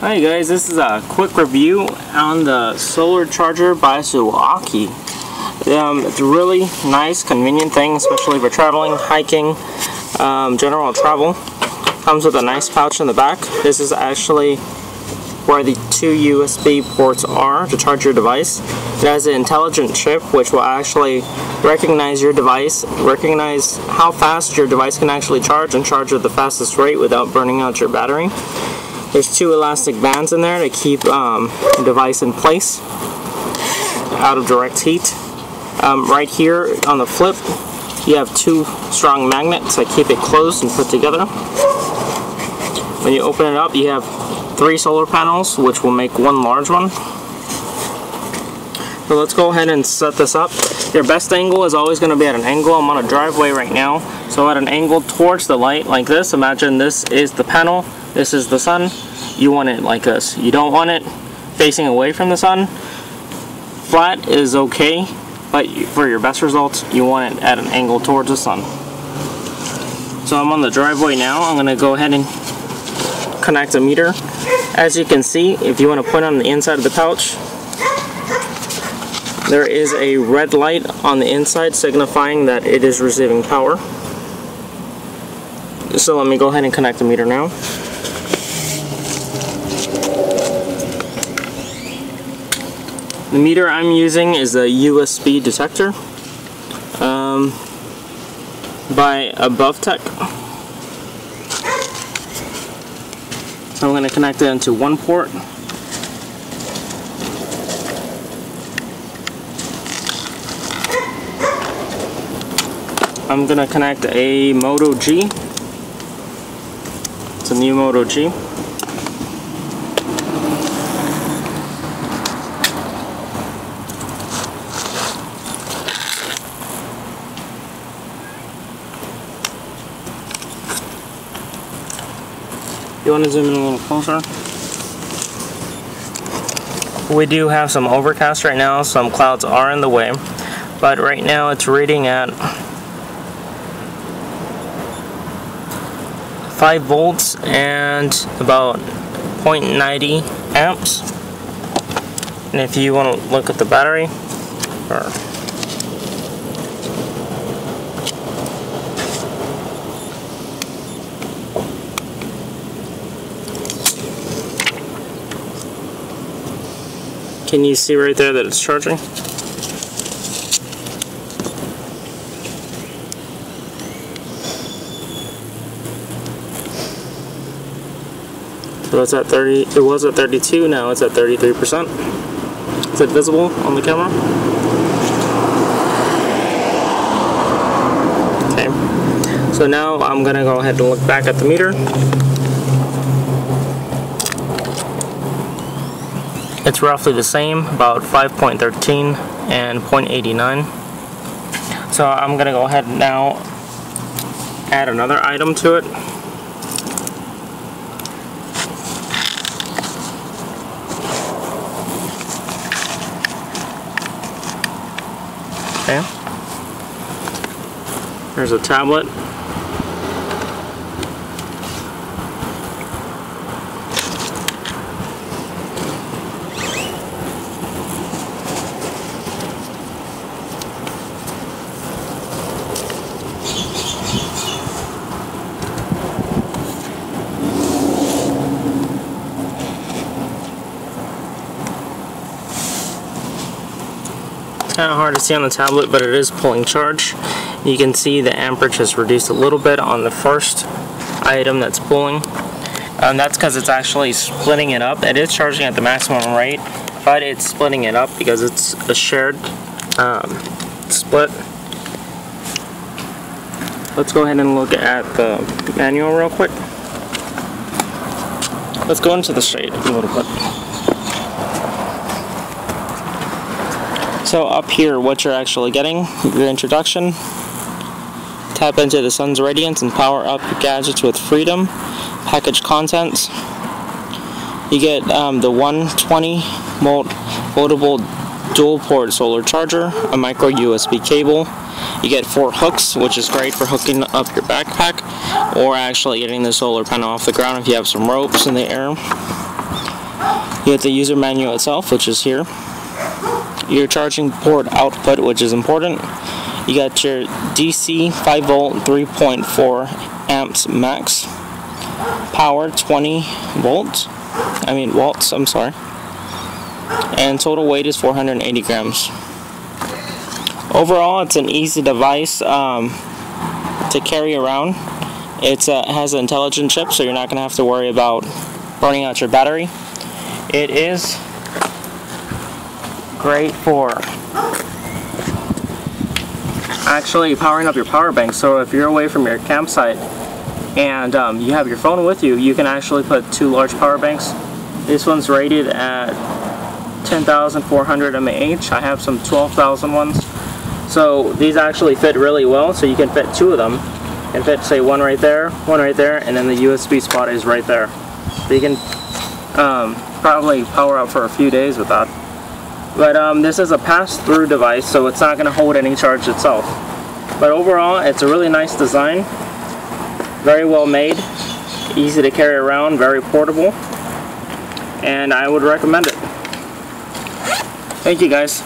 Hi guys, this is a quick review on the solar charger by SUAOKI. It's a really nice, convenient thing, especially for traveling, hiking, general travel. Comes with a nice pouch in the back. This is actually where the two USB ports are to charge your device. It has an intelligent chip which will actually recognize your device, recognize how fast your device can actually charge, and charge at the fastest rate without burning out your battery. There's two elastic bands in there to keep the device in place out of direct heat. Right here on the flip, you have two strong magnets that keep it closed and put together. When you open it up, you have 3 solar panels, which will make one large one. So let's go ahead and set this up. Your best angle is always going to be at an angle. I'm on a driveway right now, so at an angle towards the light like this. Imagine this is the panel, this is the sun. You want it like this. You don't want it facing away from the sun. Flat is okay, but for your best results, you want it at an angle towards the sun. So I'm on the driveway now. I'm going to go ahead and connect a meter. As you can see, if you want to put on the inside of the pouch, there is a red light on the inside signifying that it is receiving power. So let me go ahead and connect the meter now. The meter I'm using is a USB detector by At&t. So I'm going to connect it into one port. I'm going to connect a Moto G. It's a new Moto G. You want to zoom in a little closer? We do have some overcast right now, some clouds are in the way, but right now it's reading at 5 volts and about 0.90 amps. And if you want to look at the battery, can you see right there that it's charging? So it's at 30, it was at 32, now it's at 33%. Is it visible on the camera? Okay. So now I'm gonna go ahead and look back at the meter. It's roughly the same, about 5.13 and 0.89. So I'm going to go ahead and now add another item to it. Okay. There's a tablet. Kind of hard to see on the tablet, but it is pulling charge. You can see the amperage has reduced a little bit on the first item that's pulling. That's because it's actually splitting it up. It is charging at the maximum rate, but it's splitting it up because it's a shared split. Let's go ahead and look at the manual real quick. Let's go into the shade a little bit. So up here, what you're actually getting, your introduction, tap into the sun's radiance and power up your gadgets with freedom, package contents. You get the 120 volt foldable dual port solar charger, a micro USB cable. You get 4 hooks, which is great for hooking up your backpack or actually getting the solar panel off the ground if you have some ropes in the air. You have the user manual itself, which is here. Your charging port output, which is important. You got your DC 5 volt 3.4 amps max. Power 20 volts. Watts, I'm sorry. And total weight is 480 grams. Overall, it's an easy device to carry around. It has an intelligent chip, so you're not going to have to worry about burning out your battery. It is great for actually powering up your power bank. So if you're away from your campsite and you have your phone with you, you can actually put 2 large power banks. This one's rated at 10,400 mAh. I have some 12,000 ones. So these actually fit really well, so you can fit 2 of them. You can fit, say, one right there, and then the USB spot is right there. So you can probably power up for a few days with that. But this is a pass-through device, so it's not going to hold any charge itself. But overall, it's a really nice design. Very well made, easy to carry around, very portable, and I would recommend it. Thank you, guys.